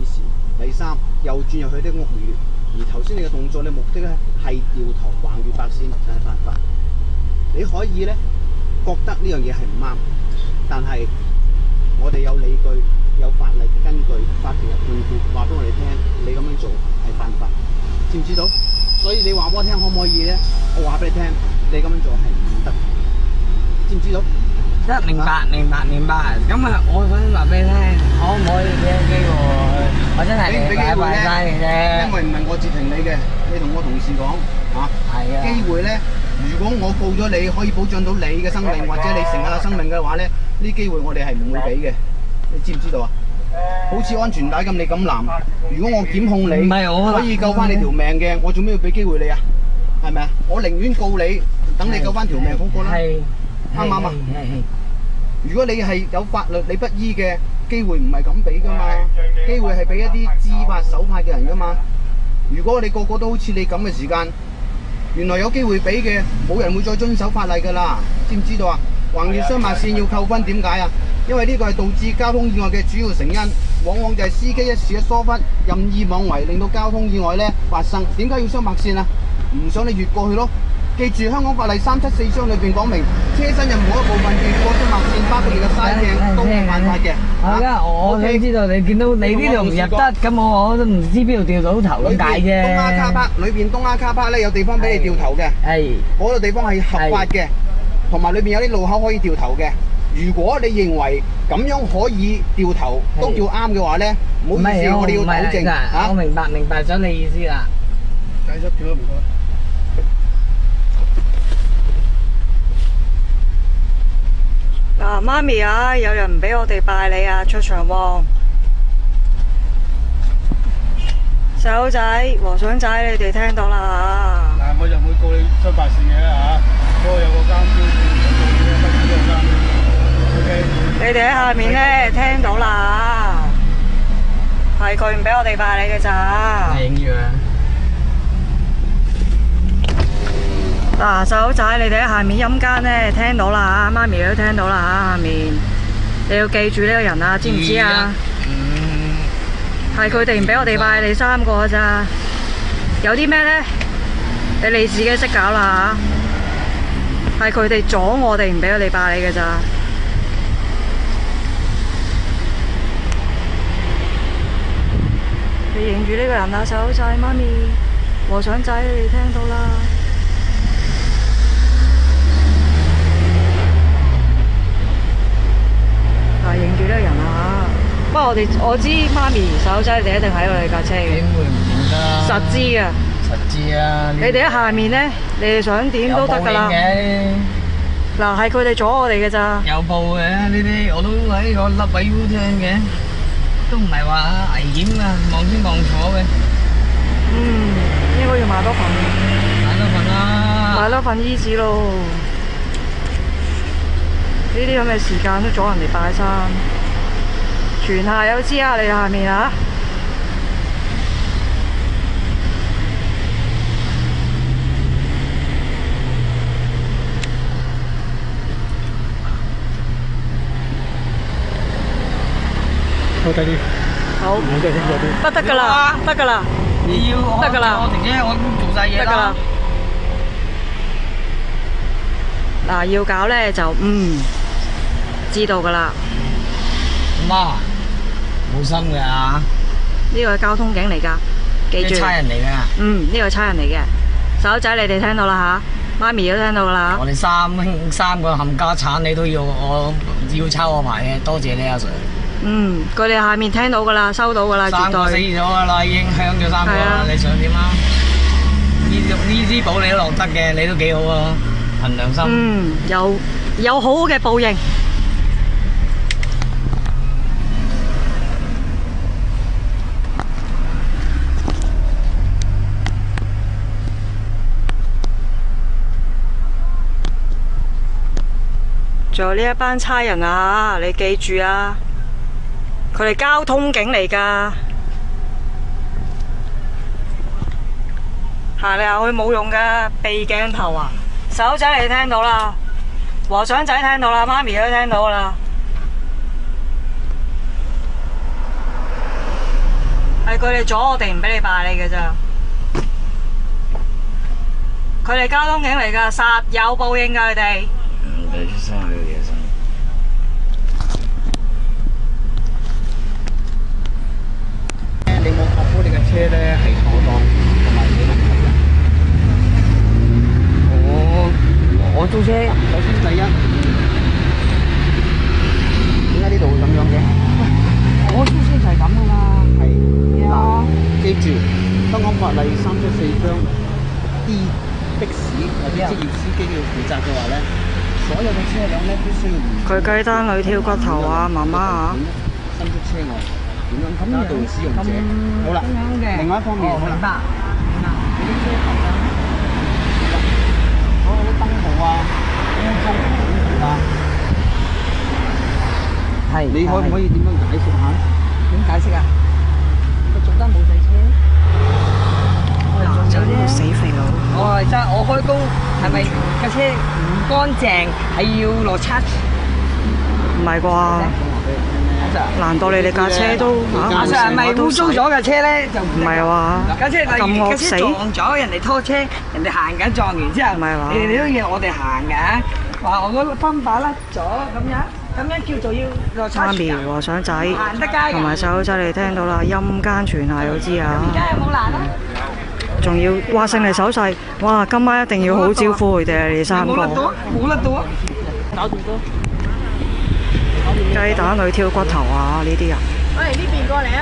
示。第三，又轉入去啲屋宇，而頭先你嘅動作咧目的咧係掉頭橫越白線，就係犯法。你可以咧覺得呢樣嘢係唔啱，但係我哋有理據、有法例嘅根據，法庭嘅判決話俾我哋聽，你咁樣做係犯法，知唔知道？所以你話俾我聽可唔可以咧？我話俾你聽，你咁樣做係唔得，知唔知道？得，明白。咁啊，我想話俾你聽，可唔可以俾個機會我？我真係嚟拜拜晒你啫。因為唔係我截停你嘅，你同我同事講嚇。係啊。機會咧，如果我告咗你，可以保障到你嘅生命或者你乘客嘅生命嘅話咧，呢機會我哋係唔會俾嘅。你知唔知道啊？好似安全帶咁，你咁攬，如果我檢控你，可以救翻你條命嘅，我做咩要俾機會你啊？係咪啊？我寧願告你，等你救翻條命好過啦。啱唔啱啊？如果你係有法律你不依嘅機會，唔係咁俾噶嘛，機會係俾一啲知法守法嘅人噶嘛。如果你個個都好似你咁嘅時間，原來有機會俾嘅，冇人會再遵守法例噶啦，知唔知道啊？橫越雙白線要扣分，點解啊？因為呢個係導致交通意外嘅主要成因，往往就係司機一時嘅疏忽、任意妄為，令到交通意外咧發生。點解要雙白線啊？唔想你越過去咯。記住，香港法例374章裏邊講明，車身任何一部分越過雙白線，包括你嘅嘥鏡，都係犯法嘅。我想知道你見到你呢度唔入得，咁我都唔知邊度掉到頭咁解啫。東亞卡巴裏邊，東亞卡巴咧有地方俾你掉頭嘅，嗰個地方係合法嘅，同埋裏邊有啲路口可以掉頭嘅。如果你認為咁樣可以掉頭都叫啱嘅話咧，唔好意思，我哋要糾正嚇。我明白咗你意思啦。繼續跳啦，唔該。嗱，媽咪啊，有人唔俾我哋拜你啊，出場喎！細佬仔、和尚仔，你哋聽到啦嚇。嗱，我就唔會告你雙白線嘅嚇，不過有個監標，不過有個監標。OK。你哋喺下面咧聽到啦，係佢唔俾我哋拜你嘅咋。影住啊！嗱，細佬仔，你哋喺下面陰間咧聽到啦嚇，媽咪都聽到啦嚇，下面你要記住呢個人啊，知唔知啊？係佢哋唔俾我哋拜你3個咋，有啲咩咧？你自己識搞啦嚇，係佢哋阻我哋唔俾我哋拜你嘅咋。你認住呢個人啊，細佬仔、媽咪、和尚仔，你哋聽到啦。認住呢個人啊！不過我知媽咪、細佬仔，你哋一定喺我哋架車嘅。點會唔認得？實知㗎。實知啊！你哋喺下面咧，你哋想點都得㗎啦。嗱，係佢哋阻我哋嘅咋。有報嘅呢啲，我都喺個粒位 U 聽嘅，都唔係話危險啊，望清望楚嘅。應該要買多份。買多份啦。買多份衣紙咯。呢啲咁嘅時間都阻人哋拜山，全下有知啊！你下面啊，好低啲，好，我真係聽過啲。得㗎啦，得㗎啦，你要得㗎啦，我停車，我都做晒嘢啦。嗱，要搞咧就知道㗎啦。媽，冇心㗎嚇。呢個係交通警嚟㗎，記住。差人嚟㗎。呢個係差人嚟嘅。細佬仔，你哋聽到啦嚇，媽咪都聽到㗎啦。我哋三個冚家產，你都要抄我牌嘅，多謝你阿 Sir。佢哋下面聽到㗎啦，收到㗎啦，絕對。3個死咗㗎啦，已經香咗3個啦，你想點啊？呢支寶你都落得嘅，你都幾好啊，憑良心。有好嘅報應。仲有呢一班差人啊，你記住啊，佢哋交通警嚟㗎，行嚟行去冇用㗎，避鏡頭啊！細佬仔你聽到啦，和尚仔聽到啦，媽咪都聽到啦。佢哋阻我哋唔俾你拜你嘅咋。佢哋交通警嚟㗎，實有報應㗎佢哋。你生佢嘅嘢生。你冇確保你嘅車咧係妥當同埋冇問題嘅。我租車，首先第一，點解呢度會咁樣嘅？我租車就係咁噶啦。係係啊，記住香港法例374章 D 的士或者職業司機要負責嘅話咧，所有嘅車輛咧必須要佢雞單裏挑骨頭啊，媽媽啊！伸出車外，點樣加道路使用者。好啦，另外一方面，好啦，你啲車頭啦，所有啲燈號啊、交通警示啊，係。你可唔可以點樣解釋下？點解釋啊？佢做得冇洗車。就呢個死肥佬。我開工係咪架車唔乾淨，係要落測？唔係啩？難道你哋架車都阿 Sir 係咪污糟咗架車咧？就唔係話架車咁惡死？撞咗人哋拖車，人哋行緊撞完之後，唔係話你哋都要我哋行嘅，話我個分把甩咗咁樣叫做要落測。媽咪和尚仔行得街㗎同埋細佬仔，你聽到啦，陰間全係都知啊！而家有冇難啊？仲要話勝利手勢，哇！今晚一定要好招呼佢哋啊！你哋三個冇甩到啊！冇甩到啊！搞掂咗。雞蛋裏挑骨頭啊！呢啲人。我嚟呢邊過嚟啊！